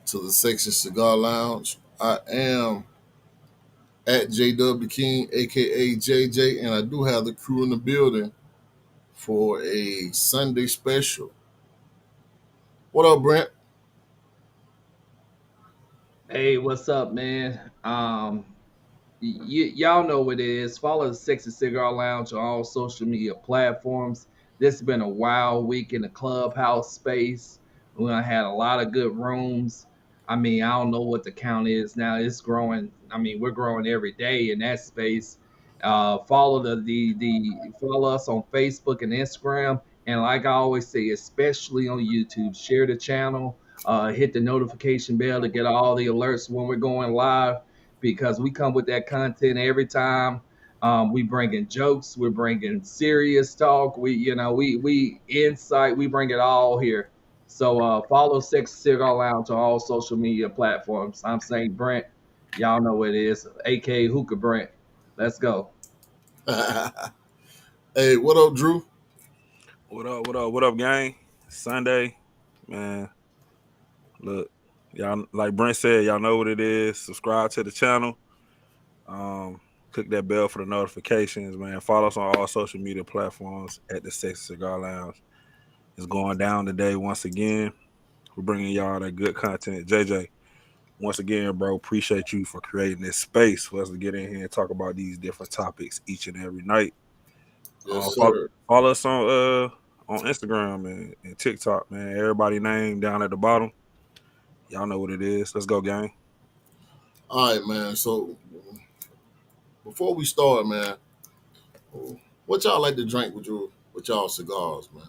to the Sexy Cigar Lounge. I am at JW King, aka JJ, and I do have the crew in the building for a Sunday special. What up, Brent? Hey, what's up, man? Y'all know what it is. Follow the Sexy Cigar Lounge on all social media platforms. This has been a wild week in the clubhouse space. We done had a lot of good rooms. I mean, I don't know what the count is now. It's growing. I mean, we're growing every day in that space. Follow the follow us on Facebook and Instagram, and like I always say, especially on YouTube, share the channel. Hit the notification bell to get all the alerts when we're going live because we come with that content every time. We bring in jokes, we're bringing serious talk. We insight. We bring it all here. So follow Sex Cigar Lounge on all social media platforms. I'm Saint Brent. Y'all know what it is, aka Hookah Brent. Let's go. Hey, what up, Drew? What up? What up? What up, gang? Sunday, man. Look, y'all like Brent said, y'all know what it is. Subscribe to the channel. Um, Click that bell for the notifications, man. Follow us on all social media platforms at the Sexy Cigar Lounge. It's going down today once again. We're bringing y'all that good content. JJ, once again, bro, appreciate you for creating this space for us to get in here and talk about these different topics each and every night. Yes, Follow, sir. follow us on Instagram and TikTok, man. Everybody name down at the bottom. Y'all know what it is. Let's go, gang. All right, man. So before we start, man, what y'all like to drink with y'all cigars, man?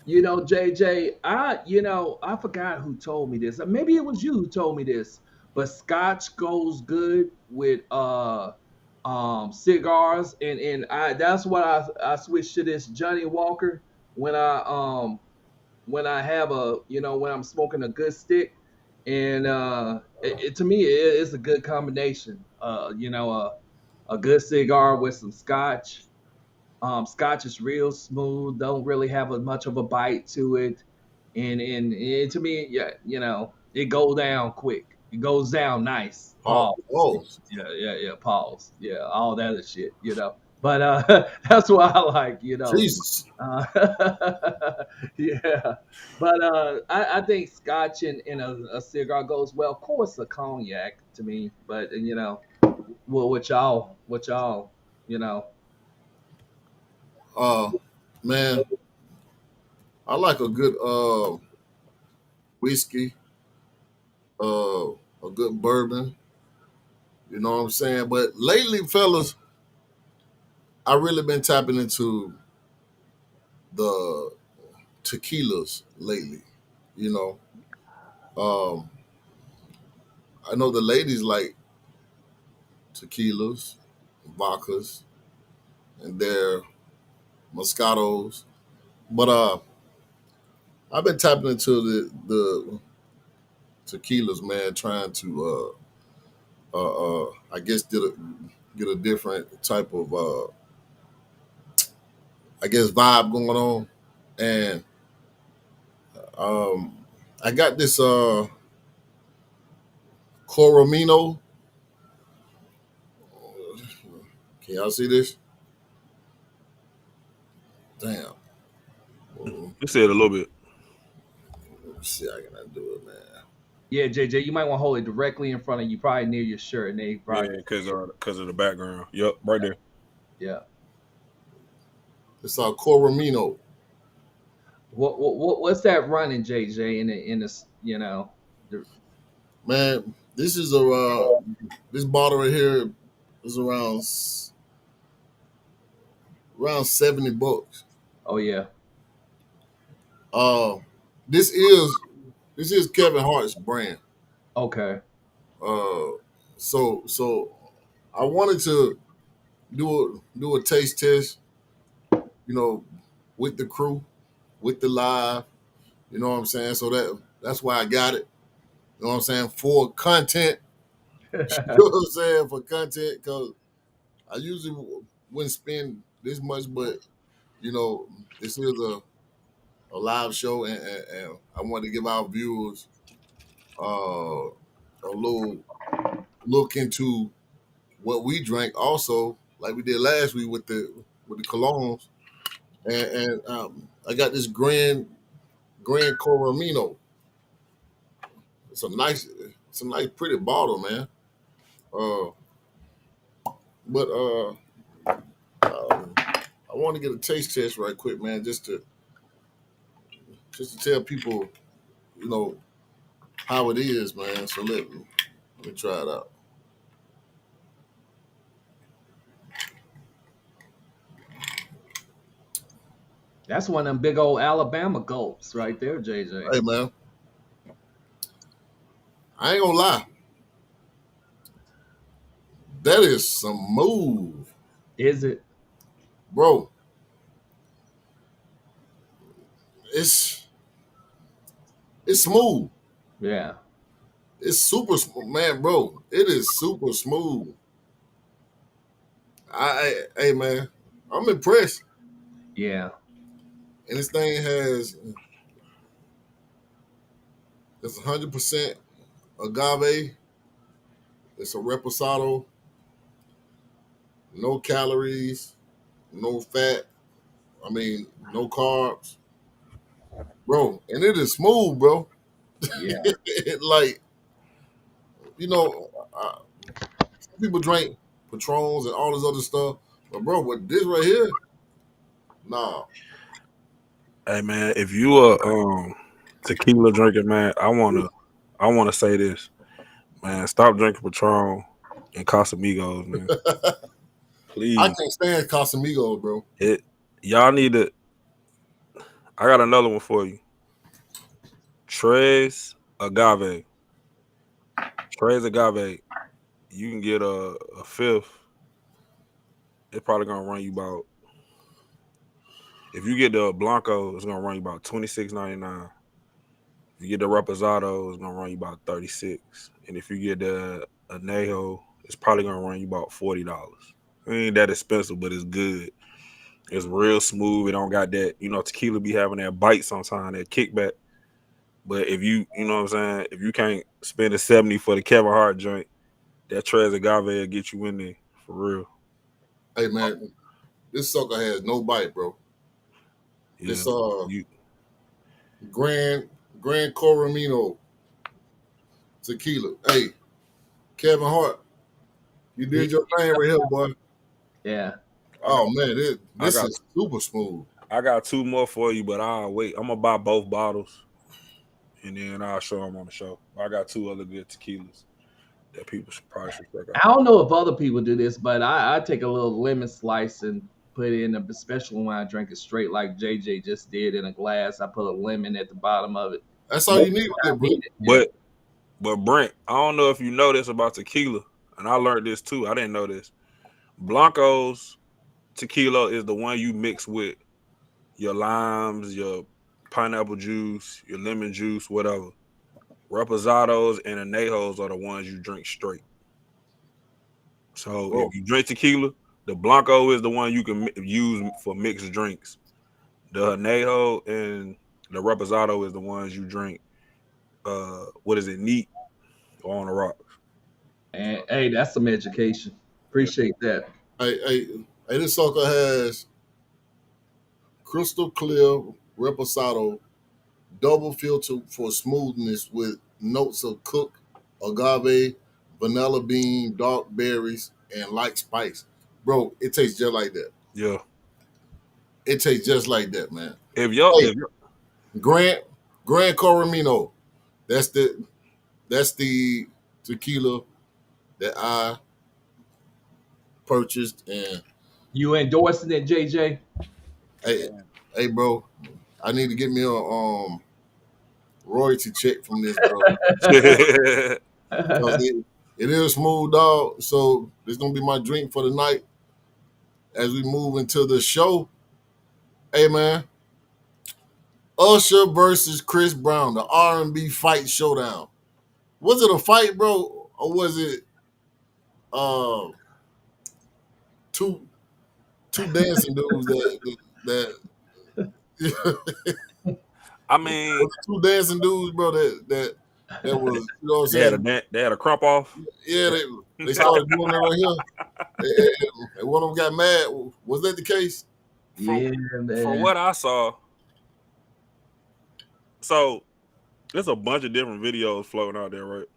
JJ, I forgot who told me this. Maybe it was you who told me this. But Scotch goes good with cigars, and I that's what I switched to this Johnny Walker when I have when I'm smoking a good stick, and to me it's a good combination. A good cigar with some Scotch. Scotch is real smooth, don't really have much of a bite to it, and to me, yeah, it goes down quick. It goes down nice. Oh, Pause. oh, Yeah. Pause. Yeah, all that is shit. But that's what I like. Jesus. Uh, yeah, but I think Scotch in a cigar goes well. Of course, a cognac to me, but what y'all, you know. Uh, man, I like a good whiskey, a good bourbon. You know what I'm saying? But lately, fellas, I really been tapping into the tequilas lately. You know, um, I know the ladies like tequilas, vodkas, and their Moscatos. But I've been tapping into the tequilas, man, trying to I guess get a different type of I guess vibe going on, and um, I got this Coramino. Can y'all see this? Damn. You said a little bit. Let's see how can I do it, man. Yeah, JJ, you might want to hold it directly in front of you, probably near your shirt, and they Yeah, probably can see it. because of the background. Yep, right there. Yeah. It's Coramino. What's that running, JJ? The, Man, this is this bottle right here is around $70. oh yeah. Uh, this is this is Kevin Hart's brand. Okay. Uh, so I wanted to do a taste test, you know, with the crew, with the live. You know what I'm saying? So that's why I got it. You know what I'm saying? For content. You know what I'm saying? For content, because I usually wouldn't spend this much, but you know, this is a a live show, and I wanted to give our viewers a little look into what we drank, also like we did last week with the colognes, and I got this Gran Coramino. It's a nice, pretty bottle, man. Uh, but I want to get a taste test right quick, man, just to tell people, you know, how it is, man. So let me try it out. That's one of them big old Alabama gulps right there, JJ. Hey, man, I ain't gonna lie, that is some move, Is it? bro. It's it's smooth. Yeah. It's super smooth, man, bro. It is super smooth. Hey, man, I'm impressed. Yeah. And this thing has it's 100% agave. It's a reposado, no calories, no fat. I mean, no carbs, bro. And it is smooth, bro. Yeah. Like some people drink Patrons and all this other stuff, but bro, with this right here, nah. Hey man, if you a tequila drinker, man, I wanna say this, man. Stop drinking Patron and Casamigos, man. I Please. can't stand Casamigos, bro. It y'all need to. I got another one for you. Tres Agave. Tres Agave. You can get a fifth. It's probably gonna run you about. If you get the Blanco, it's gonna run you about $26.99. If you get the Reposado, it's gonna run you about 36. And if you get the Anejo, it's probably gonna run you about $40. It ain't that expensive, but it's good. It's real smooth. It don't got that, tequila be having that bite sometimes, that kickback. But if you know what I'm saying, if you can't spend a 70 for the Kevin Hart joint, that Tres Agave will get you in there for real. Hey man, this sucker has no bite, bro. Yeah. This You Grand Grand Coramino tequila. Hey, Kevin Hart, you He- did your thing right here, boy. yeah. I got Oh man, I this got is super smooth. I got two more for you, but I'll wait. I'm gonna buy both bottles and then I'll show them on the show. I got two other good tequilas that people probably should check I out. don't know if other people do this, but I take a little lemon slice and put it in a special when I drink it straight, like JJ just did in a glass. I put a lemon at the bottom of it. That's all Make you need sure with it, I bro. need it. Yeah. But Brent, I don't know if you know this about tequila, and I learned this too. I didn't know this. Blanco's tequila is the one you mix with your limes, your pineapple juice, your lemon juice, whatever. Reposados and anejos are the ones you drink straight. So Bro, if you drink tequila, the Blanco is the one you can use for mixed drinks. The anejo and the reposado is the ones you drink. What is it? Neat or on the rock? And hey, that's some education. Yeah. Appreciate that. hey, this sucker has crystal clear reposado, double filter for smoothness with notes of cooked agave, vanilla bean, dark berries, and light spice. Bro, it tastes just like that. Yeah. It tastes just like that, man. If y'all, Hey, if you Grant, Grand Coramino. That's the tequila that I purchased. And You endorsing it, JJ? hey, hey, bro, I need to get me a royalty check from this, bro. Because it is smooth dog. So it's gonna be my drink for the night as we move into the show. Hey man, Usher versus Chris Brown, the R&B fight showdown. Was it a fight, bro, or was it uh two two dancing dudes that I mean, Was it two dancing dudes, bro? That was, you know what I'm saying? they had a crump off. Yeah, they started doing it right here. And one of them got mad. Was that the case? Yeah, From man. what I saw, so there's a bunch of different videos floating out there, right?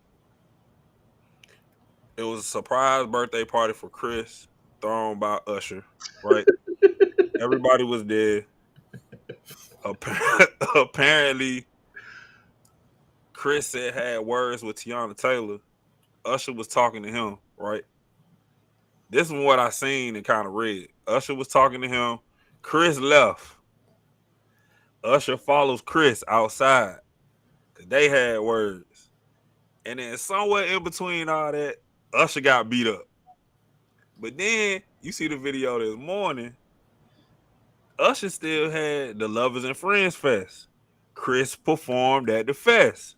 It was a surprise birthday party for Chris thrown by Usher, right? Everybody was there. Apparently, Chris said had words with Tiana Taylor. Usher was talking to him, right? This is what I seen and kind of read. Usher was talking to him. Chris left. Usher follows Chris outside because they had words. And then somewhere in between all that, Usher got beat up. But then you see the video this morning. Usher still had the Lovers and Friends Fest. Chris performed at the fest.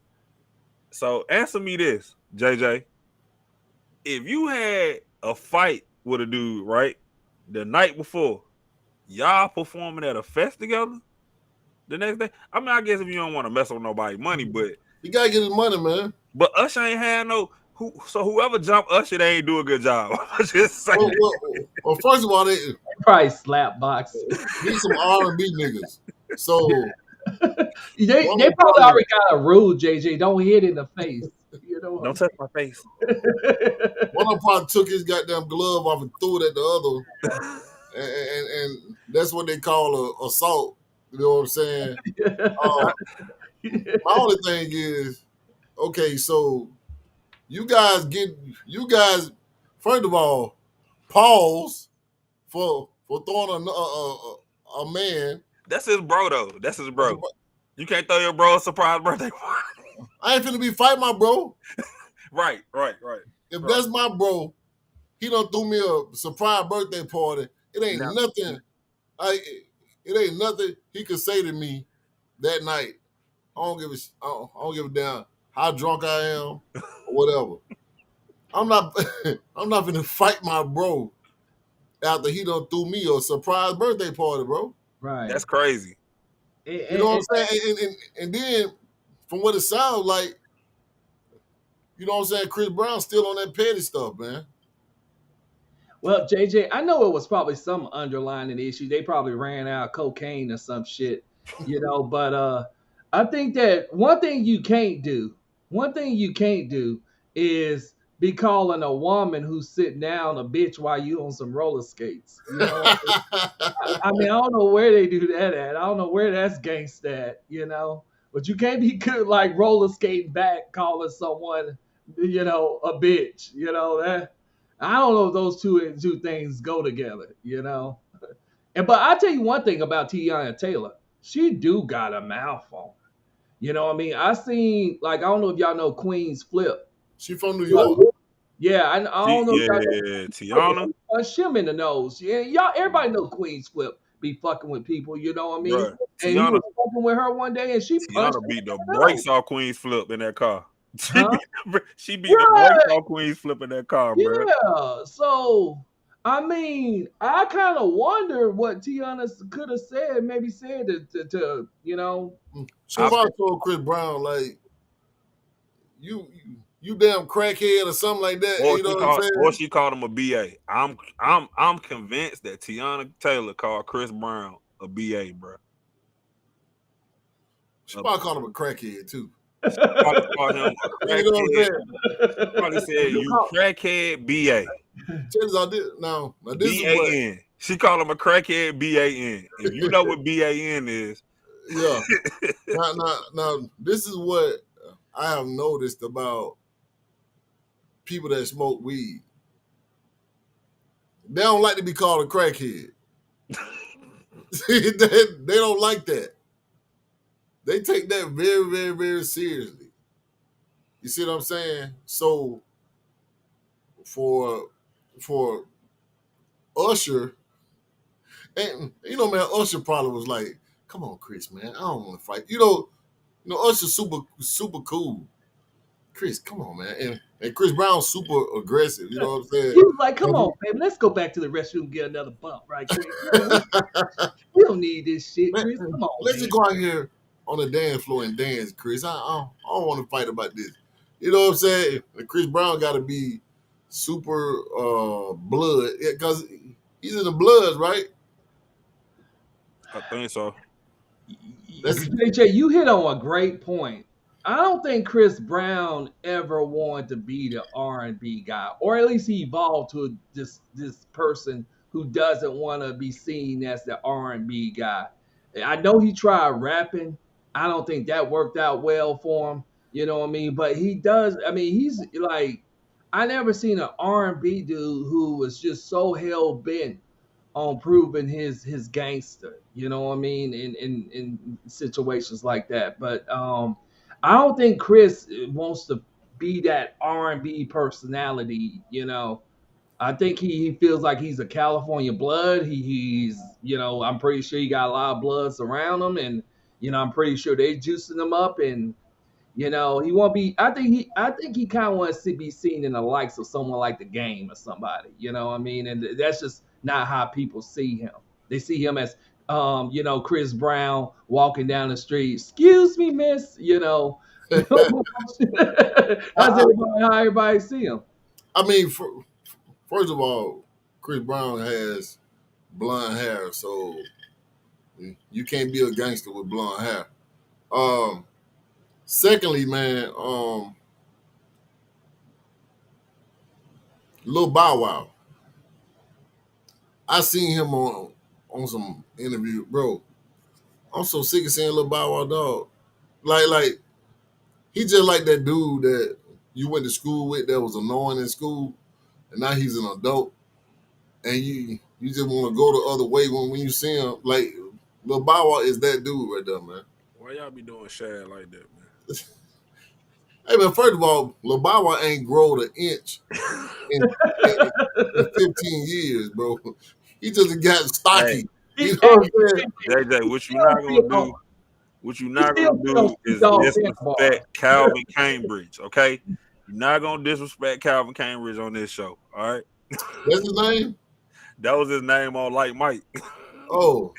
So answer me this, JJ. If you had a fight with a dude, right, the night before, y'all performing at a fest together the next day. I mean, I guess if you don't want to mess with nobody's money, but You gotta get his money, man. But Usher ain't had no so whoever jumped Usher, they ain't do a good job. Just saying. Well, first of all, they Probably slap box. these some R&B niggas. So they probably already got a rule, JJ. Don't hit in the face. You know. Don't touch my face. One of them probably took his goddamn glove off and threw it at the other, and that's what they call a assault. You know what I'm saying? My only thing is, okay, so you guys, first of all, pause for throwing a man. That's his bro though. That's his bro. You can't throw your bro a surprise birthday party. I ain't finna be fighting my bro. Right. If that's my bro, he done threw me a surprise birthday party. It ain't nothing. It ain't nothing he could say to me that night. I don't give a damn how drunk I am or whatever. I'm not gonna fight my bro after he done threw me a surprise birthday party, bro. Right. That's crazy. You know what I'm saying? And then from what it sounds like, you know what I'm saying, Chris Brown's still on that petty stuff, man. Well, JJ, I know it was probably some underlying issue. They probably ran out of cocaine or some shit, you know. But I think that one thing you can't do is be calling a woman who's sitting down a bitch while you on some roller skates. You know, I mean, I don't know where they do that at. I don't know where that's gangsta at, you know. But you can't be good like roller skating back, calling someone, you know, a bitch. You know that. I don't know if those two things go together, you know. But I tell you one thing about Tiana Taylor, she do got a mouth on. You know what I mean? I seen like I don't know if y'all know Queen's Flip. She from New York. Yeah, I don't know. Yeah, Tiana. A shim in the nose. Yeah, y'all. Everybody know Queen's Flip be fucking with people. You know what I mean? Bruh, and he was fucking with her one day, and she Tiana beat the brakes off Queen's Flip in that car. She beat the brakes off Queen's Flip in that car, bro. Yeah. So I mean, I kind of wonder what Tiana could have said. Maybe said to you know. She probably told Chris Brown like, you damn crackhead or something like that. Or, you know what I'm saying? Or she called him a BA. I'm convinced that Tiana Taylor called Chris Brown a BA, bro. She probably called him a crackhead too. She probably called him a crackhead. You know what I'm saying? She probably said you crackhead BA. Now this BAN. Is what she called him a crackhead BAN. If you know what BAN is, yeah. now this is what I have noticed about people that smoke weed. They don't like to be called a crackhead. they don't like that. They take that very, very, very seriously. You see what I'm saying? So for Usher, and you know, man, Usher probably was like, "Come on, Chris, man, I don't want to fight." You know, Usher's super cool. Chris, come on, man, and Chris Brown's super aggressive. You know what I'm saying? He was like, "Come on, baby, let's go back to the restroom and get another bump, right quick. We don't need this shit, Chris. Come on, let's just go out here on the dance floor and dance, Chris. I don't want to fight about this. You know what I'm saying? And Chris Brown got to be super blood because he's in the Bloods, right? I think so. That's JJ, you hit on a great point. I don't think Chris Brown ever wanted to be the R&B guy, or at least he evolved to this person who doesn't want to be seen as the R&B guy. I know he tried rapping. I don't think that worked out well for him. You know what I mean? But he does. I mean, he's like I never seen an R&B dude who was just so hell bent on proving his gangster, you know what I mean, in situations like that. But I don't think Chris wants to be that R&B personality, you know. I think he feels like he's a California blood. He's I'm pretty sure he got a lot of bloods around him, and I'm pretty sure they juicing him up, and he won't be. I think he kind of wants to be seen in the likes of someone like the Game or somebody. You know what I mean? And that's just not how people see him. They see him as Chris Brown walking down the street. Excuse me, miss. That's I, how everybody see him. I mean, first of all, Chris Brown has blonde hair, so you can't be a gangster with blonde hair. Um, Secondly, man, Lil Bow Wow. I seen him on some interview, bro. I'm so sick of seeing Lil Bow Wow, dog. Like he just like that dude that you went to school with that was annoying in school, and now he's an adult, and you just want to go the other way when you see him. Like Lil Bow Wow is that dude right there, man. Why y'all be doing Shad like that, Hey man, first of all, Lil Bow Wow ain't grown an inch in, in, in 15 years, bro. He just got man? Hey, stocky. You know Hey, what I'm saying? JJ, what you still not gonna feel do? What you he not still gonna feels do is dog bar. disrespect Calvin Cambridge, okay? You're not gonna disrespect Calvin Cambridge on this show, all right? That's his name? That was his name on Like Mike. Oh,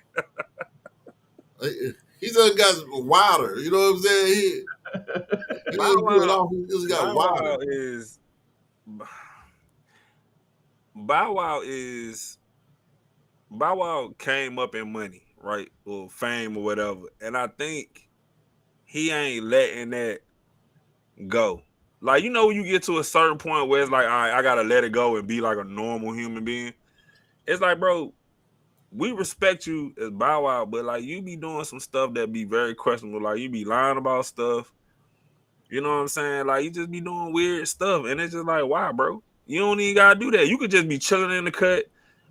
he just got wilder. You know what I'm saying? He Bow didn't do it Wow, all. He just got Bow Wow wilder. is Bow Wow is Bow Wow came up in money, right? Or fame or whatever. And I think he ain't letting that go. Like, when you get to a certain point where it's like, all right, I gotta let it go and be like a normal human being. It's like, bro, we respect you as Bow Wow, but like you be doing some stuff that be very questionable. Like you be lying about stuff. You know what I'm saying? Like you just be doing weird stuff, and it's just like, why, bro? You don't even gotta do that. You could just be chilling in the cut.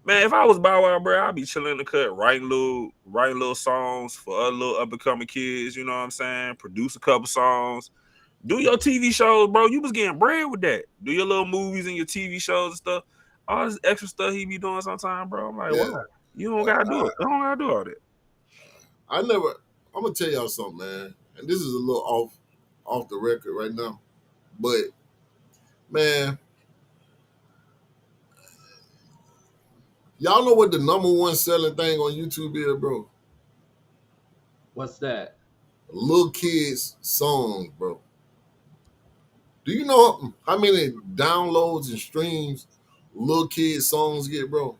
Man, if I was Bow Wow, bro, I'd be chilling in the cut, writing little songs for other little up and coming kids. You know what I'm saying? Produce a couple songs. Do your TV shows, bro. You was getting bread with that. Do your little movies and your TV shows and stuff. All this extra stuff he be doing sometimes, bro. I'm like, Yeah. why? You don't gotta do it. I don't gotta do all that. I never. I'm gonna tell y'all something, man. And this is a little off the record right now, but man, y'all know what the number one selling thing on YouTube is, bro? What's that? Little kids songs, bro. Do you know how many downloads and streams little kids songs get, bro?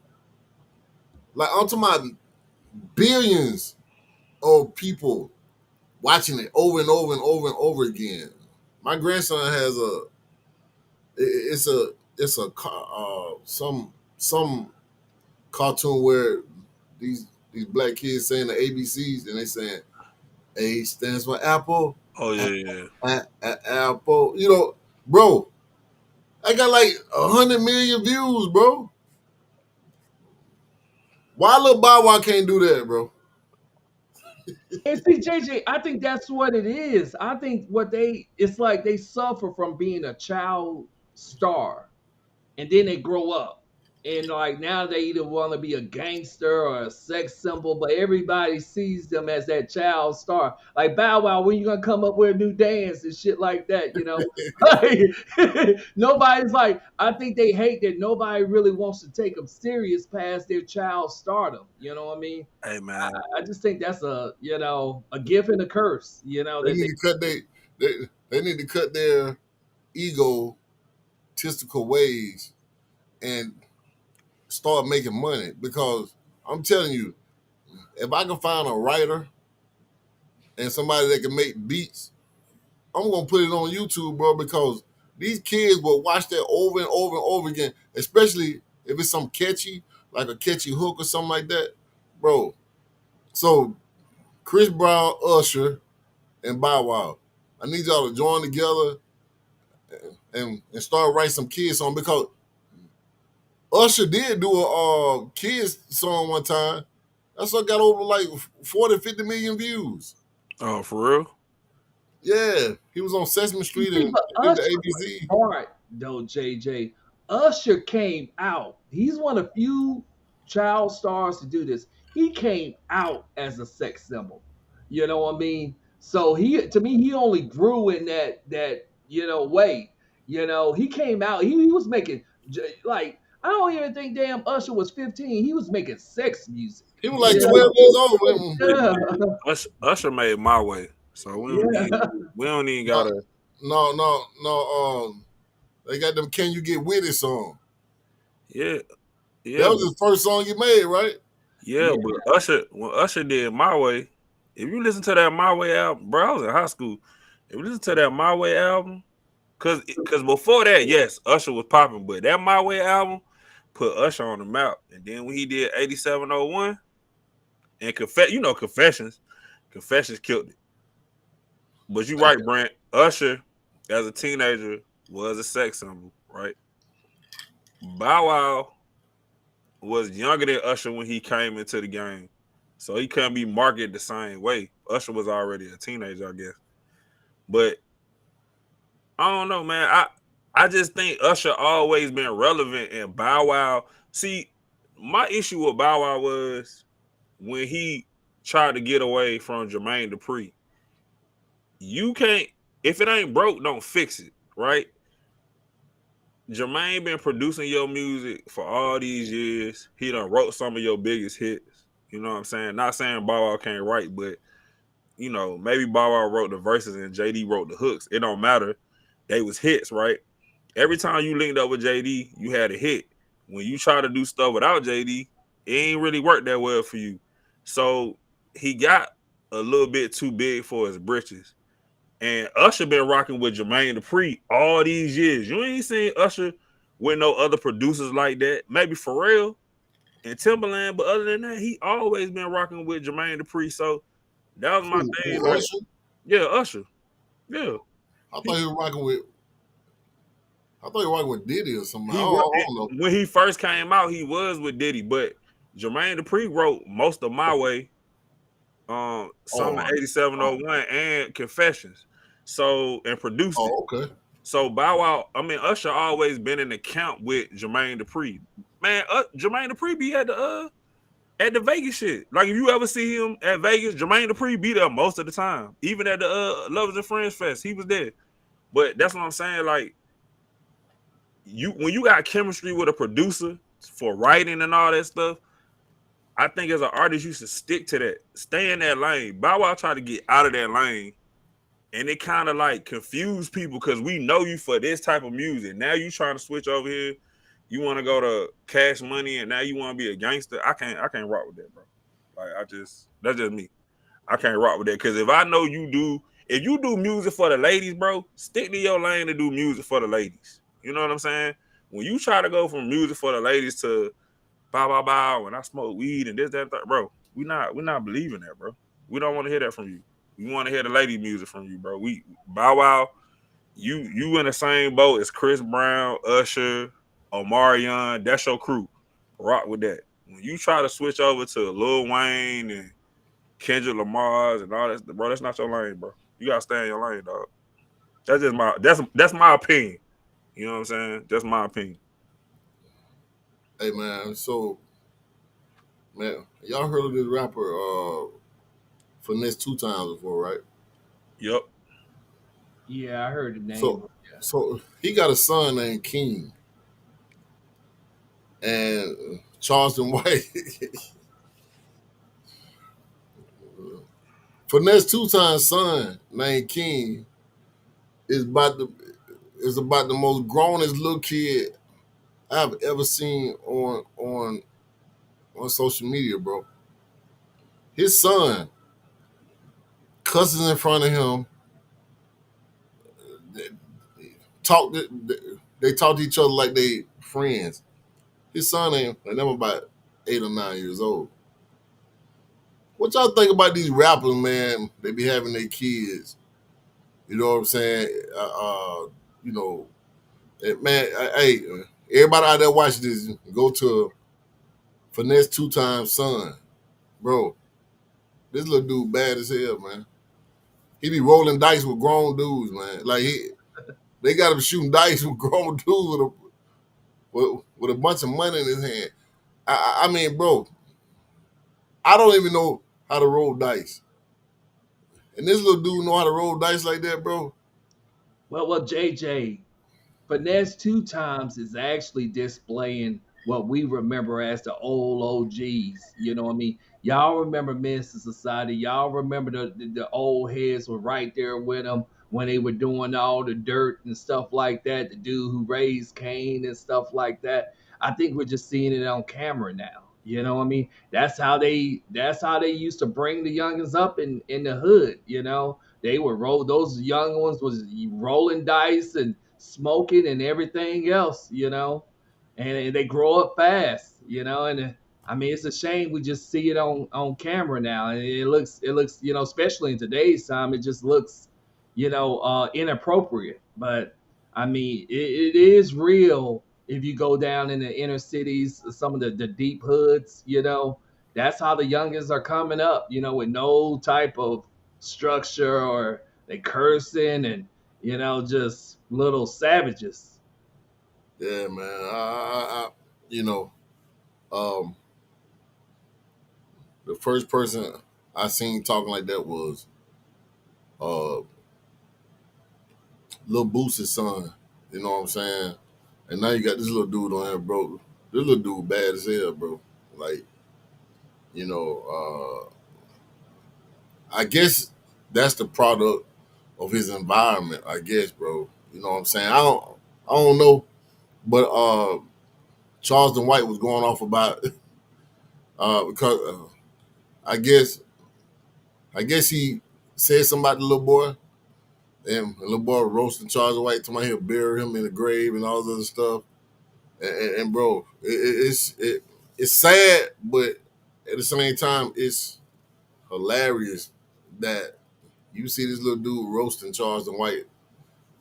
Like I'm talking about billions of people watching it over and over and over and over again. My grandson has some cartoon where these black kids saying the ABCs and they saying A stands for apple, Oh a, yeah, yeah. apple. You know, bro, I got like 100 million views, bro. Why little Bow Wow can't do that, bro? And see, JJ, I think that's what it is. I think it's like they suffer from being a child star, and then they grow up. And like now they either want to be a gangster or a sex symbol, but everybody sees them as that child star. Like Bow Wow, when you gonna come up with a new dance and shit like that, you know? Like, nobody's like, I think they hate that nobody really wants to take them serious past their child stardom. You know what I mean? Hey I, man, I just think that's a gift and a curse, They that need they to cut they, they need to cut their egotistical ways and start making money. Because I'm telling you, if I can find a writer and somebody that can make beats, I'm gonna put it on YouTube, bro. Because these kids will watch that over and over and over again, especially if it's some catchy, like a catchy hook or something like that, bro. So Chris Brown, Usher, and Bow Wow, I need y'all to join together and start writing some kids song, because Usher did do a kids song one time. That song got over like 40, 50 million views. oh for real? Yeah, he was on Sesame Street see, and but I think the Usher was ABC. smart though, JJ. Usher came out. He's one of few child stars to do this. He came out as a sex symbol. You know what I mean? So he, to me, he only grew in that way. He came out. He was making like I don't even think damn Usher was 15. He was making sex music. He was like You 12 years old Hey, when know? Usher made My Way, so we don't Yeah, need yeah. we don't even no, gotta. no. They got them "Can You Get With It" song. Yeah, That yeah, was his first song he made, right? yeah. But Usher, when Usher did My Way, if you listen to that My Way album, bro, I was in high school. If you listen to that My Way album, cause before that, yes, Usher was popping, but that My Way album put Usher on the map. And then when he did 8701 and Confessions killed it. But you right, Brent. Usher, as a teenager, was a sex symbol, right? Bow Wow was younger than Usher when he came into the game. So he couldn't be marketed the same way. Usher was already a teenager, I guess. But I don't know, man. I just think Usher always been relevant and Bow Wow. See, my issue with Bow Wow was when he tried to get away from Jermaine Dupri. You can't, if it ain't broke, don't fix it, right? Jermaine been producing your music for all these years. He done wrote some of your biggest hits. You know what I'm saying? Not saying Bow Wow can't write, but maybe Bow Wow wrote the verses and JD wrote the hooks. It don't matter. They was hits, right? Every time you linked up with JD, you had a hit. When you try to do stuff without JD, it ain't really worked that well for you. So he got a little bit too big for his britches. And Usher been rocking with Jermaine Dupri all these years. You ain't seen Usher with no other producers like that. Maybe Pharrell and Timberland, but other than that, he always been rocking with Jermaine Dupri. So that was my thing. Who Like, Usher? yeah, Usher. Yeah. I thought He he was rocking with. I thought he was rocking with Diddy or something. he I don't know. when he first came out, he was with Diddy, but Jermaine Dupri wrote most of My Way, Summer Oh, oh, 8701 and Confessions. So and produced it. okay. So Bow Wow, I mean Usher always been in the count with Jermaine Dupri. Man, Jermaine Dupri be at the Vegas shit. Like if you ever see him at Vegas, Jermaine Dupri be there most of the time. Even at the Lovers and Friends Fest, he was there. But that's what I'm saying. Like when you got chemistry with a producer for writing and all that stuff, I think as an artist you should stick to that. Stay in that lane. Bow Wow tried to get out of that lane. And it kind of like confused people because we know you for this type of music. Now you trying to switch over here. You want to go to Cash Money, and now you want to be a gangster. I can't rock with that, bro. Like that's just me. I can't rock with that because if you do music for the ladies, bro, stick to your lane to do music for the ladies. You know what I'm saying? When you try to go from music for the ladies to bow bow bow, and I smoke weed and this that, and that bro, we not believing that, bro. We don't want to hear that from you. We want to hear the lady music from you, bro. We Bow Wow, you in the same boat as Chris Brown, Usher, Omarion. That's your crew. Rock with that. When you try to switch over to Lil Wayne and Kendrick Lamar's and all that, bro, that's not your lane, bro. You gotta stay in your lane, dog. That's just my that's my opinion. You know what I'm saying? That's my opinion. Hey man, so man, y'all heard of this rapper Finesse 2 times before, right? Yep. Yeah, I heard the name. So so he got a son named King and Charleston White. Finesse 2 times son named King is about the is about the most grownest little kid I've ever seen on social media, bro. His son cusses in front of him, talk they talk to each other like they friends. His son ain't and them about 8 or 9 years old. What y'all think about these rappers, man? They be having their kids. You know what I'm saying? You know, man. Hey, everybody out there watching this, go to Finesse 2 times son, bro. This little dude bad as hell, man. He be rolling dice with grown dudes, man. They got him shooting dice with grown dudes with a bunch of money in his hand. I mean, bro, I don't even know how to roll dice, and this little dude know how to roll dice like that, bro. Well, JJ, Finesse 2 times is actually displaying what we remember as the old OGs. You know what I mean? Y'all remember Men's Society. Y'all remember the old heads were right there with them when they were doing all the dirt and stuff like that. The dude who raised Cain and stuff like that. I think we're just seeing it on camera now. You know what I mean? That's how they used to bring the youngins up in the hood, you know. They were roll those young ones was rolling dice and smoking and everything else, you know. And they grow up fast, you know. And I mean, it's a shame we just see it on camera now, and it looks, you know, especially in today's time, it just looks, inappropriate. But I mean, it is real if you go down in the inner cities, some of the deep hoods, you know. That's how the youngins are coming up, you know, with no type of structure or they cursing and just little savages. Yeah, man. You know, um, the first person I seen talking like that was uh Lil Boosie's son. You know what I'm saying? And now you got this little dude on here, bro. This little dude bad as hell, bro. Like, you know, I guess that's the product of his environment, I guess, bro. You know what I'm saying? I don't know, but Charleston White was going off about because I guess I guess he said something about the little boy, and the little boy roasting Charleston White, talking about he'll bury him in the grave and all this other stuff. And bro, it's sad, but at the same time, it's hilarious that you see this little dude roasting Charleston White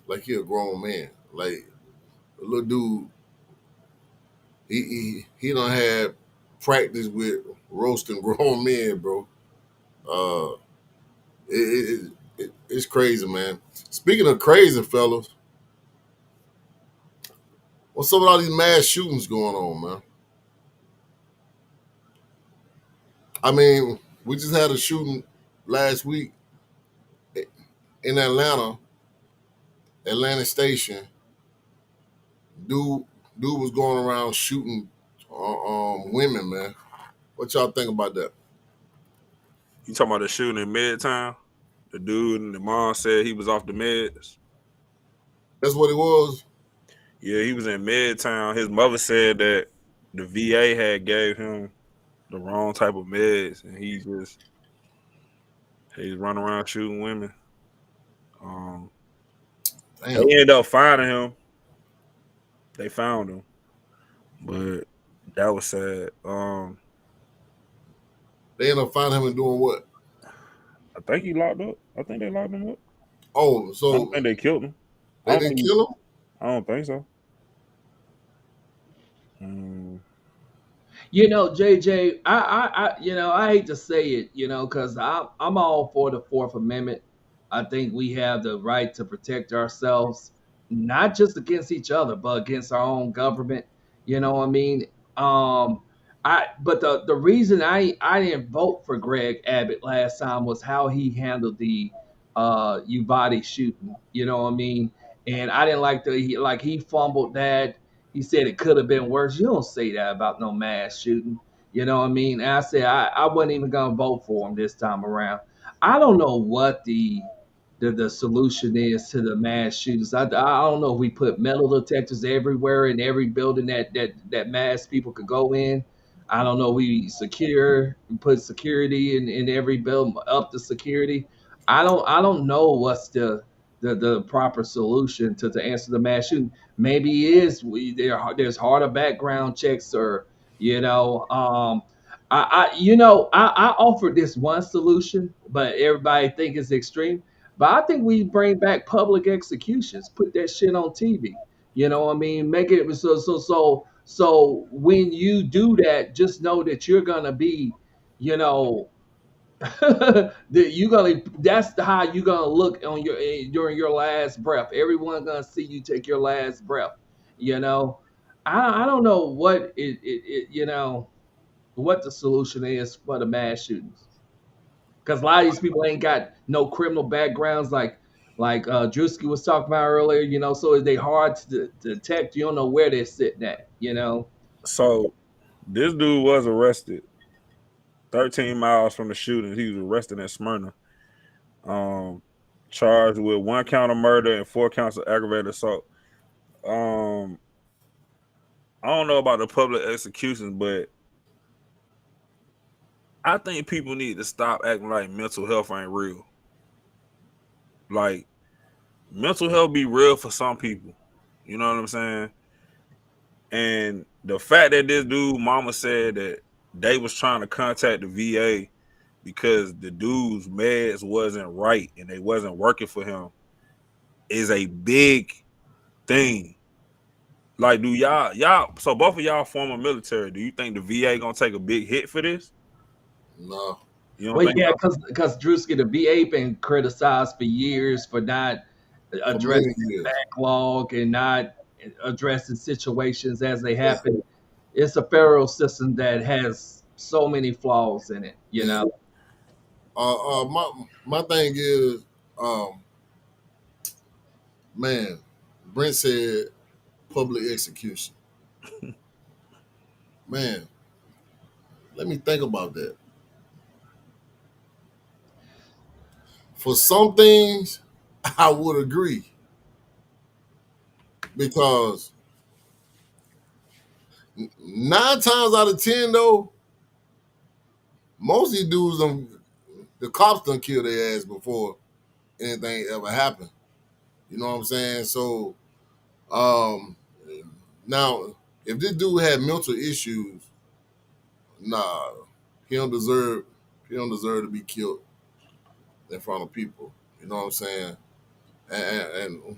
like he a grown man. Like a little dude, he don't have practice with roasting grown men, bro. Uh, it's crazy, man. Speaking of crazy, fellas, what's up with all these mass shootings going on, man? I mean, we just had a shooting last week in Atlanta Station. Dude, dude was going around shooting women, man. What y'all think about that? You talking about the shooting in Midtown? The dude and the mom said he was off the meds. That's what it was. Yeah, he was in Midtown. His mother said that the VA had gave him the wrong type of meds, and he's running around shooting women. Um, they Damn, ended up finding him. They found him, but that was sad. they end up finding him and doing what? I think he locked up. I think they locked him up. Oh, I don't so think they killed him. I they don't didn't think. kill him? I don't think so. Mm, JJ, I hate to say it, because I'm all for the Fourth Amendment. I think we have the right to protect ourselves, not just against each other, but against our own government. You know what I mean? But the reason I didn't vote for Greg Abbott last time was how he handled the Uvalde shooting. You know what I mean? And I didn't like he fumbled that. He said it could have been worse. You don't say that about no mass shooting. You know what I mean? And I said I wasn't even gonna vote for him this time around. I don't know what the solution is to the mass shootings. I don't know if we put metal detectors everywhere in every building that mass people could go in. I don't know. We put security in every building, up the security. I don't know what's the proper solution to answer the mass shooting. Maybe there's harder background checks, or you know I offered this one solution, but everybody think it's extreme. But I think we bring back public executions, put that shit on TV. You know what I mean? Make it so when you do that, just know that you're gonna be, you know, that you gonna that's how you gonna look on during your last breath. Everyone gonna see you take your last breath. You know, I don't know what the solution is for the mass shootings, because a lot of these people ain't got no criminal backgrounds like Drewski was talking about earlier. So they hard to detect. You don't know where they're sitting at. So this dude was arrested 13 miles from the shooting. He was arrested in Smyrna. Um, Charged with 1 count of murder and 4 counts of aggravated assault. Um, I don't know about the public executions, but I think people need to stop acting like mental health ain't real. Like mental health be real for some people. You know what I'm saying? And the fact that this dude mama said that they was trying to contact the VA because the dude's meds wasn't right and they wasn't working for him is a big thing. Like, do y'all so both of y'all former military, do you think the VA gonna take a big hit for this? No. You don't Well, think yeah, so? because Drewski, the VA been criticized for years for not For many addressing years. backlog and not addressing situations as they Yeah. happen. It's a federal system that has so many flaws in it. You Yeah. know, My thing is, um, man, Brent said public execution. Man, let me think about that. For some things, I would agree because 9 times out of 10, though, most of these dudes, the cops done kill their ass before anything ever happened. You know what I'm saying? So, um, now, if this dude had mental issues, nah, he don't deserve he don't deserve to be killed in front of people. You know what I'm saying? And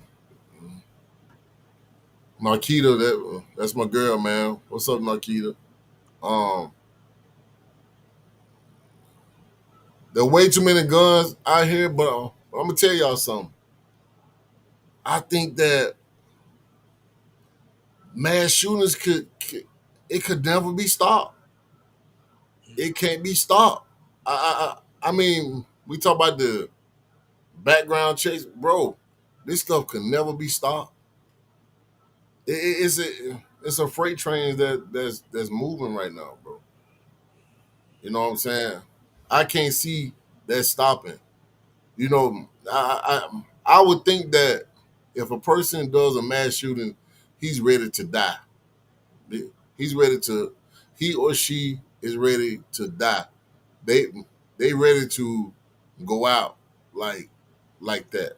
Narkita, that's my girl, man. What's up, Narkita? Um, there are way too many guns out here, but I'm gonna tell y'all something. I think that mass shootings could never be stopped. It can't be stopped. I mean, we talk about the background checks, bro. This stuff can never be stopped. It's a freight train that's moving right now, bro. You know what I'm saying? I can't see that stopping. You know, I would think that if a person does a mass shooting, he's ready to die. He's ready to he or she is ready to die. They they ready to go out like like that.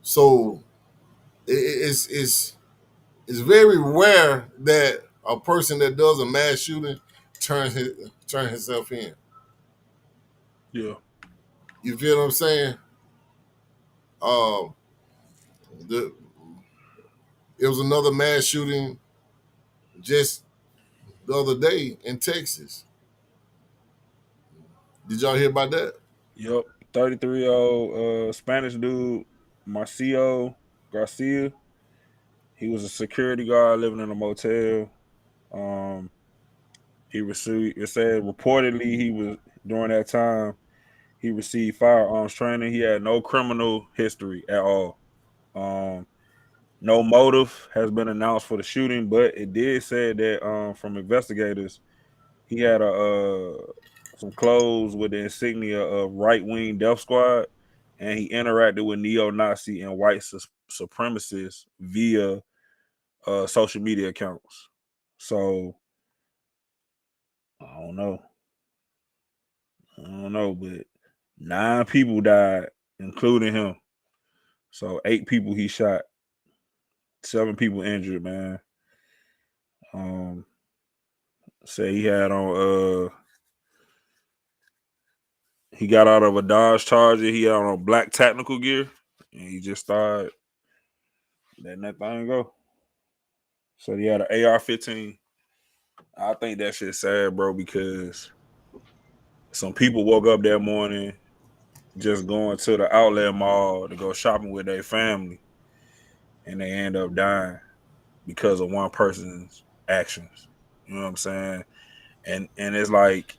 So it's very rare that a person that does a mass shooting turn himself in. Yeah. You feel what I'm saying? Um, the it was another mass shooting just the other day in Texas. Did y'all hear about that? Yep. 33-year-old Spanish dude, Marcio Garcia. He was a security guard living in a motel. Um, he received. It said reportedly he was during that time he received firearms training. He had no criminal history at all. Um, no motive has been announced for the shooting, but it did say that from investigators he had a some clothes with the insignia of right wing death squad, and he interacted with neo Nazi and white supremacists via social media accounts. So I don't know. I don't know, but 9 people died, including him. So 8 people he shot, 7 people injured, man. Um, say he had on he got out of a Dodge Charger. He had on black technical gear, and he just started letting that thing go. So he had an AR-15. I think that shit's sad, bro, because some people woke up that morning just going to the outlet mall to go shopping with their family, and they end up dying because of one person's actions. You know what I'm saying? And it's like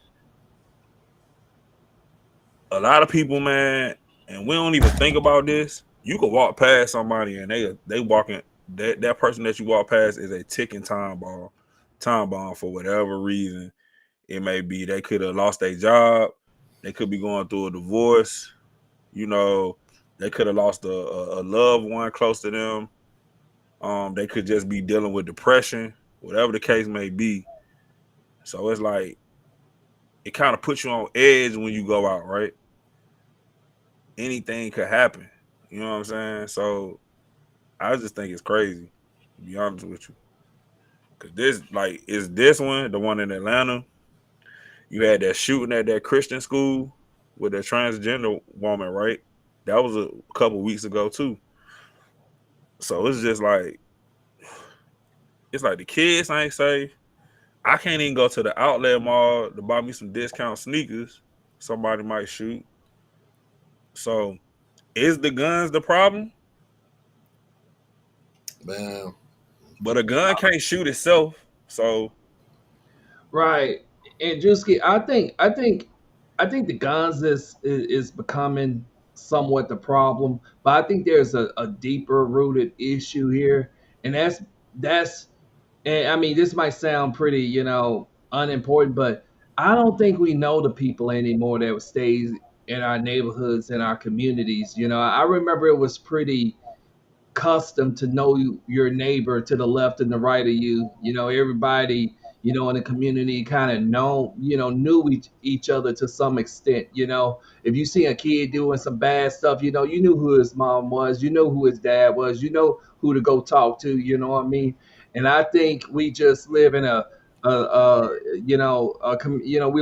a lot of people, man, and we don't even think about this. You could walk past somebody and they walking that person that you walk past is a ticking time bomb for whatever reason it may be. They could have lost their job. They could be going through a divorce. You know, they could have lost a loved one close to them. They could just be dealing with depression, whatever the case may be. So it's like it kind of puts you on edge when you go out, right? Anything could happen. You know what I'm saying? So I just think it's crazy, to be honest with you. Cause this, like, is this one, the one in Atlanta? You had that shooting at that Christian school with that transgender woman, right? That was a couple weeks ago too. So it's like the kids ain't safe. I can't even go to the outlet mall to buy me some discount sneakers. Somebody might shoot. So is the guns the problem? Man, But a gun can't shoot itself. So Right. And Drewski, I think the guns is becoming somewhat the problem, but I think there's a deeper rooted issue here, and that's and I mean this might sound pretty, unimportant, but I don't think we know the people anymore that stays in our neighborhoods and our communities. I remember it was pretty custom to know your neighbor to the left and the right of you. Everybody, in the community kind of knew each other to some extent. If you see a kid doing some bad stuff, you knew who his mom was, you know who his dad was, you know who to go talk to. You know what I mean? And I think we just live in we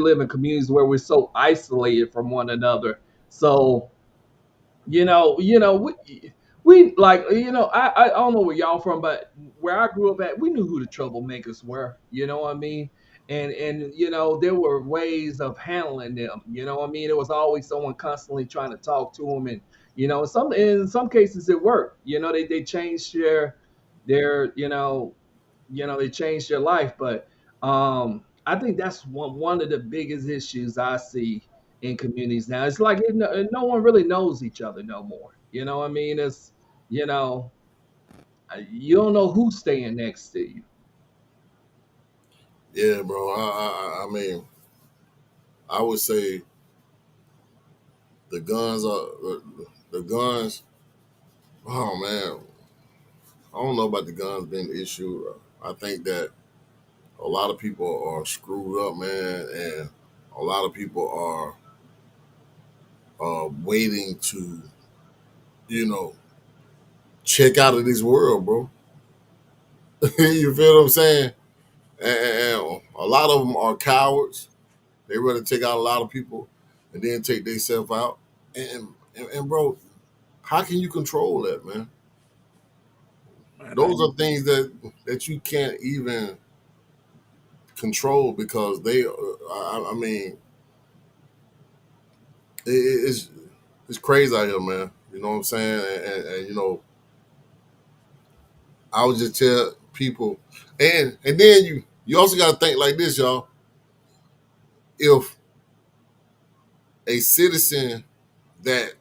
live in communities where we're so isolated from one another. So we like, I don't know where y'all from, but where I grew up at, we knew who the troublemakers were. You know what I mean? And there were ways of handling them. You know what I mean? There was always someone constantly trying to talk to them, and in some cases it worked. They changed their they changed their life, but I think that's one of the biggest issues I see in communities now. It's like no one really knows each other no more. You know what I mean? It's you know you don't know who's staying next to you. yeah, bro. I mean, I would say the guns are the guns. Oh man, I don't know about the guns being an issue. I think that a lot of people are screwed up, man, and a lot of people are waiting to, you know, check out of this world, bro. You feel what I'm saying? And a lot of them are cowards. They rather take out a lot of people and then take themselves out. And bro, how can you control that, man? man, Those are things that you can't even control because they. I mean, it's crazy out here, man. You know what I'm saying? And I would just tell people, and then you also got to think like this, y'all. If a citizen that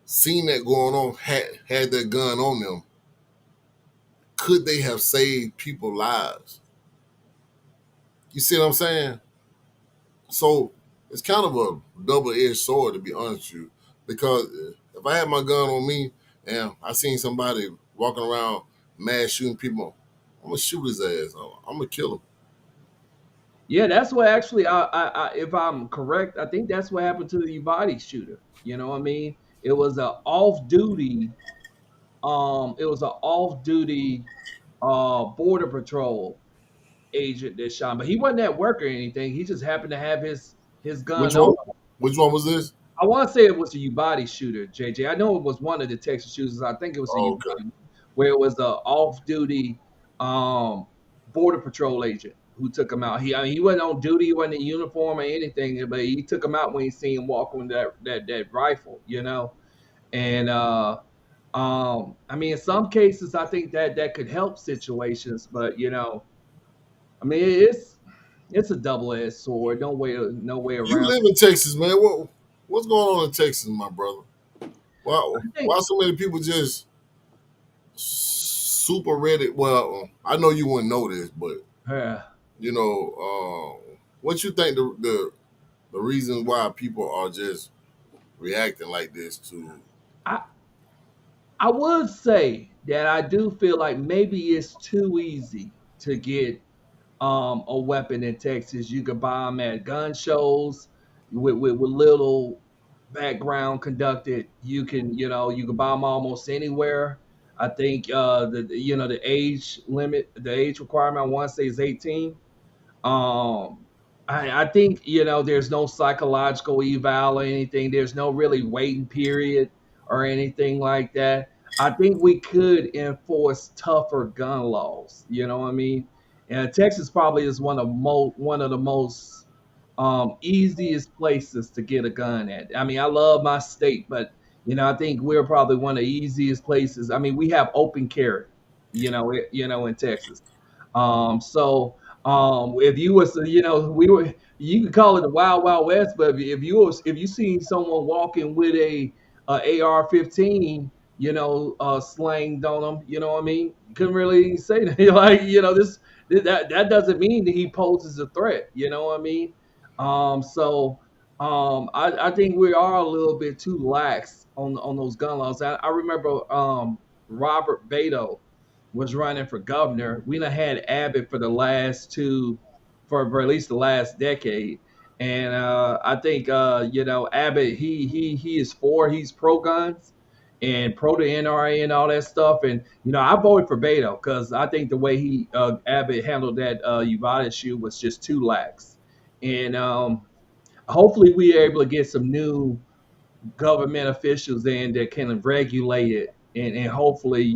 seen that going on had that gun on them, could they have saved people's lives? You see what I'm saying? So it's kind of a double-edged sword, to be honest with you, because if I had my gun on me and I seen somebody walking around mad shooting people, I'm gonna shoot his ass. I'm gonna kill him. Yeah, that's what actually, if I'm correct, I think that's what happened to the Uvalde shooter. You know what I mean? It was a off duty, it was an off duty border patrol agent that shot him. But he wasn't at work or anything. He just happened to have his Which gun on. one? Which one was this? I want to say it was a Uvalde shooter, JJ. I know it was one of the Texas shooters. I think it was a Oh, okay. Uvalde, where it was a off duty border patrol agent who took him out. I mean, he wasn't on duty, he wasn't in uniform or anything, but he took him out when he seen him walking with that rifle, you know. And I mean, in some cases, I think that could help situations, but you know, I mean, it's a double edged sword. No way You around. live in Texas, man. What's going on in Texas, my brother? Why I think, why so many people just super ready? Well, I know you wouldn't know this, but uh, you know, what you think the reason why people are just reacting like this to? I I would say that I do feel like maybe it's too easy to get a weapon in Texas. You could buy them at gun shows with little background conducted. You can buy them almost anywhere. I think the age limit, the age requirement, I want to say is 18. Um, I think there's no psychological eval or anything. There's no really waiting period or anything like that. I think we could enforce tougher gun laws. You know what I mean? And Texas probably is one of the most easiest places to get a gun at. I mean, I love my state, but I think we're probably one of the easiest places. I mean, we have open carry, in Texas. So if you was to, you could call it the wild wild west, but if you seen someone walking with a AR-15, slanged on them, you know what I mean, you couldn't really say that. Like, that doesn't mean that he poses a threat, you know what I mean. So I think we are a little bit too lax on those gun laws. I remember Robert Beto was running for governor. We done had Abbott for the last two, for at least the last decade. And I think Abbott, he's pro guns and pro the NRA and all that stuff. And I voted for Beto because I think the way Abbott handled that Uvalde issue was just too lax. And hopefully we are able to get some new government officials in that can regulate it and hopefully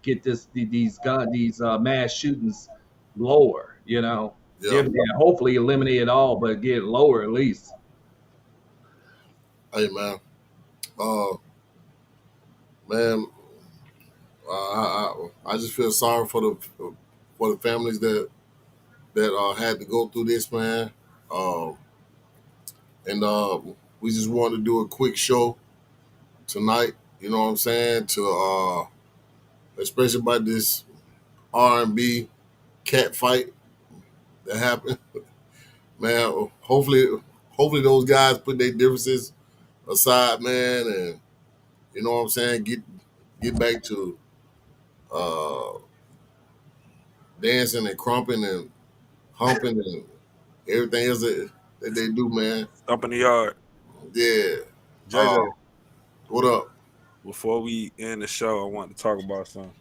get these mass shootings lower. Yeah, If hopefully eliminate it all, but get it lower at least. hey man, uh, man, I just feel sorry for the families that had to go through this, man. Um, and we just wanted to do a quick show tonight. You know what I'm saying? To especially about this R&B cat fight that happened, man. Hopefully those guys put their differences aside, man, and you know what I'm saying. Get back to uh, dancing and crumping and humping and everything else that they do, man. Up in the yard. Yeah. JJ, Uh, what up? before we end the show, I want to talk about something.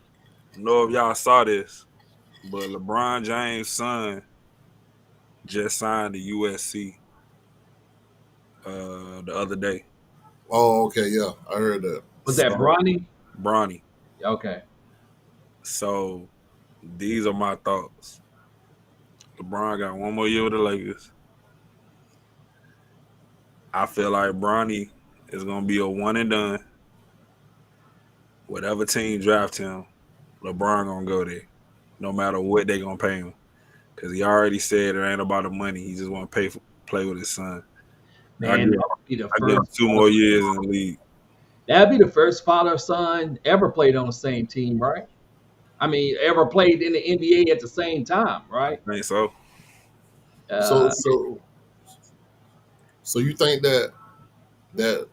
I don't know if y'all saw this, but LeBron James' son just signed to USC the other day. Oh, okay, yeah, I heard that. Was that So Bronny? Bronny. Okay. So these are my thoughts. LeBron got one more year with the Lakers. I feel like Bronny is gonna be a one and done. Whatever team draft him, LeBron gonna go there, no matter what they gonna pay him. because he already said it ain't about the money. He just want to play with his son. I Man, give that would be the I give him first. 2 more years in the league. That'd be the first father son ever played on the same team, right? I mean, ever played in the NBA at the same time, I right? think so. So Uh, so you think that that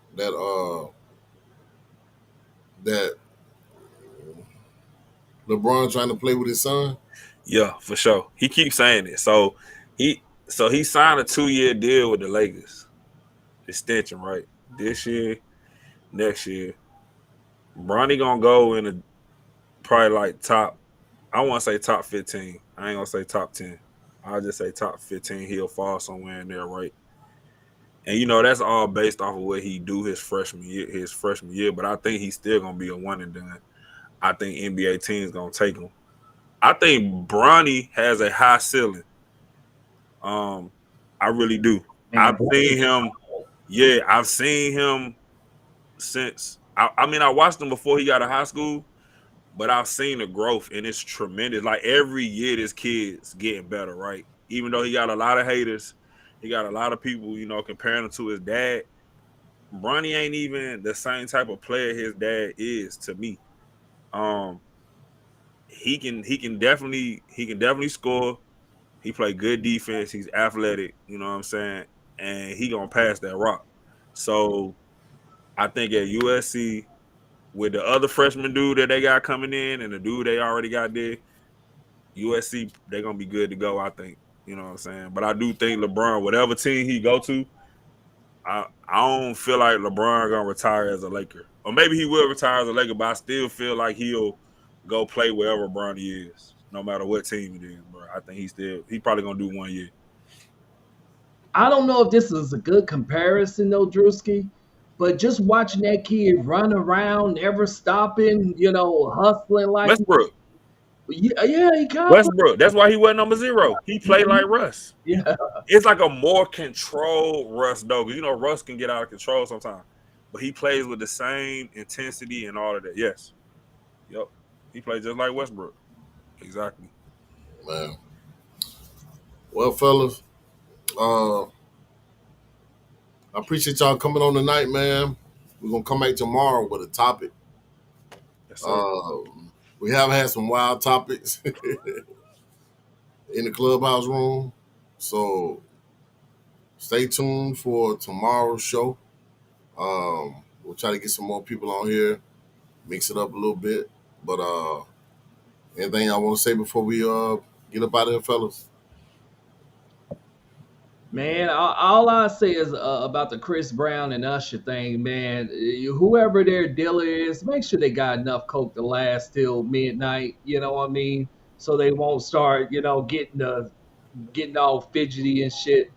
LeBron trying to play with his son? Yeah, for sure. He keeps saying it. So he signed a 2-year deal with the Lakers. Extension, right? This year, next year. Bronny gonna go in a probably like top. I want to say top 15. I ain't gonna say top 10. I'll just say top 15. He'll fall somewhere in there, right? And that's all based off of what he do his freshman year. His freshman year, but I think he's still gonna be a one and done. I think NBA teams gonna take him. I think Bronny has a high ceiling. Um, I really do. man, I've Bronny seen is him. Yeah, I've seen him since. I mean, I watched him before he got to high school, but I've seen the growth and it's tremendous. Like every year, this kid's getting better, right? Even though he got a lot of haters, he got a lot of people, comparing him to his dad. Bronny ain't even the same type of player his dad is to me. Um, he can definitely score. He play good defense. He's athletic. You know what I'm saying? And he gonna pass that rock. So I think at USC with the other freshman dude that they got coming in and the dude they already got there, USC they're gonna be good to go. I think. You know what I'm saying? But I do think LeBron, whatever team he go to, I don't feel like LeBron gonna retire as a Laker, or maybe he will retire as a Laker. But I still feel like he'll go play wherever Bronny is, no matter what team it is, bro. I think he probably gonna do 1 year. I don't know if this is a good comparison though, Drewski, but just watching that kid run around, never stopping, hustling like Westbrook, yeah, he kind of Westbrook. That's why he wasn't number 0. He played like Russ. yeah. It's like a more controlled Russ though, because Russ can get out of control sometimes, but he plays with the same intensity and all of that. Yes, yep, he plays just like Westbrook. Exactly. Man. Well, fellas, uh, I appreciate y'all coming on tonight, man. We're gonna come back tomorrow with a topic. Yes, sir. Uh, we have had some wild topics in the clubhouse room, so stay tuned for tomorrow's show. We'll try to get some more people on here, mix it up a little bit. But anything I want to say before we get up out of here, fellas? Man, all I say is about the Chris Brown and Usher thing, man. Whoever their dealer is, make sure they got enough coke to last till midnight. You know what I mean? So they won't start, getting all fidgety and shit.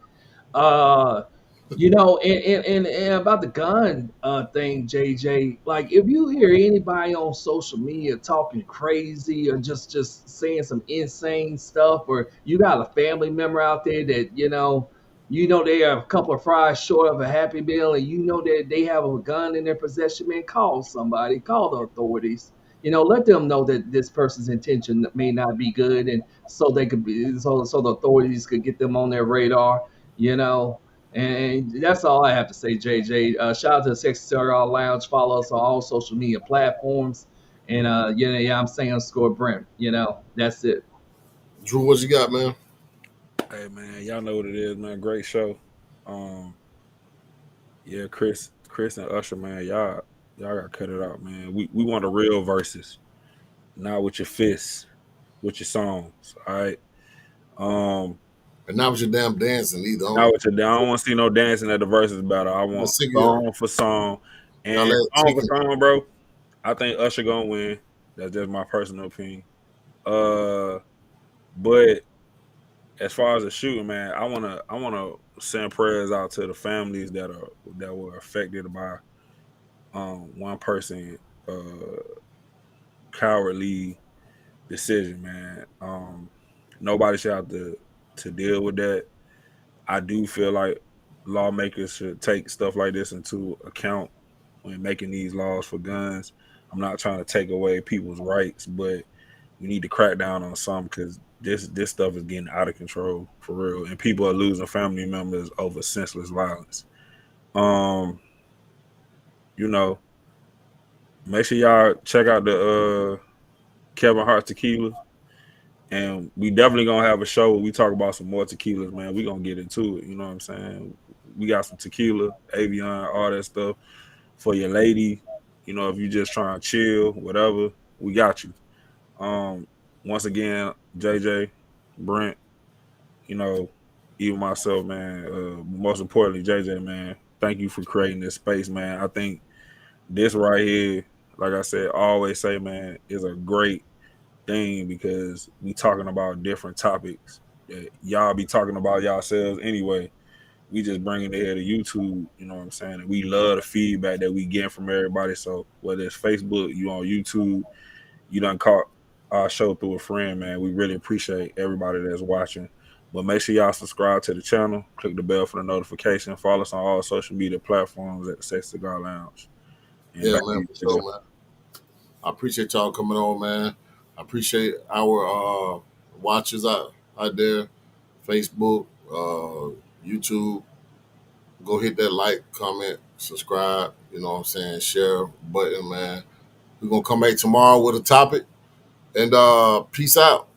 Uh, and about the gun thing, JJ. Like, if you hear anybody on social media talking crazy or just saying some insane stuff, or you got a family member out there that they are a couple of fries short of a Happy Meal, and that they have a gun in their possession, man, call somebody, call the authorities. Let them know that this person's intention may not be good, and so they could be so the authorities could get them on their radar. You know, and that's all I have to say, JJ. Shout out to the Sexy Cigar Lounge. Follow us on all social media platforms. And yeah, I'm saying score Brent. That's it. Drew, what you got, man? Hey man, y'all know what it is, man. Great show. Um, yeah, Chris and Usher, man, y'all gotta cut it out, man. We want the real verses, not with your fists, with your songs. All right. Um, And not with your damn dancing either. not with your. I don't want to see no dancing at the verses battle. I I'm want sick of song for song y'all and ass song for tweaking. song, bro. I think Usher gonna win. That's just my personal opinion. Uh, but as far as the shooting, man, I wanna send prayers out to the families that were affected by one person cowardly decision, man. Nobody should have to deal with that. I do feel like lawmakers should take stuff like this into account when making these laws for guns. I'm not trying to take away people's rights, but we need to crack down on some because this stuff is getting out of control for real, and people are losing family members over senseless violence. Um, you know, make sure y'all check out the Kevin Hart tequila. And we definitely gonna have a show where we talk about some more tequilas, man. We gonna get into it. You know what I'm saying? We got some tequila, Avion, all that stuff for your lady. You know, if you just trying to chill, whatever, we got you. Um, Once again, JJ, Brent, you know, even myself, man. Most importantly, JJ, man. Thank you for creating this space, man. I think this right here, like I said, I always say, man, is a great thing because we talking about different topics that y'all be talking about yourselves anyway. We just bringing it here to YouTube, you know what I'm saying? And we love the feedback that we get from everybody. So whether it's Facebook, you on YouTube, you done caught our show through a friend, man. We really appreciate everybody that's watching. But make sure y'all subscribe to the channel, click the bell for the notification, follow us on all social media platforms at the Sex Cigar Lounge. And Yeah, back to man, you, for JJ. sure, man. I appreciate y'all coming on, man. I appreciate our watchers out there, Facebook, YouTube. Go hit that like, comment, subscribe. You know what I'm saying? Share button, man. We're gonna come back tomorrow with a topic. And peace out.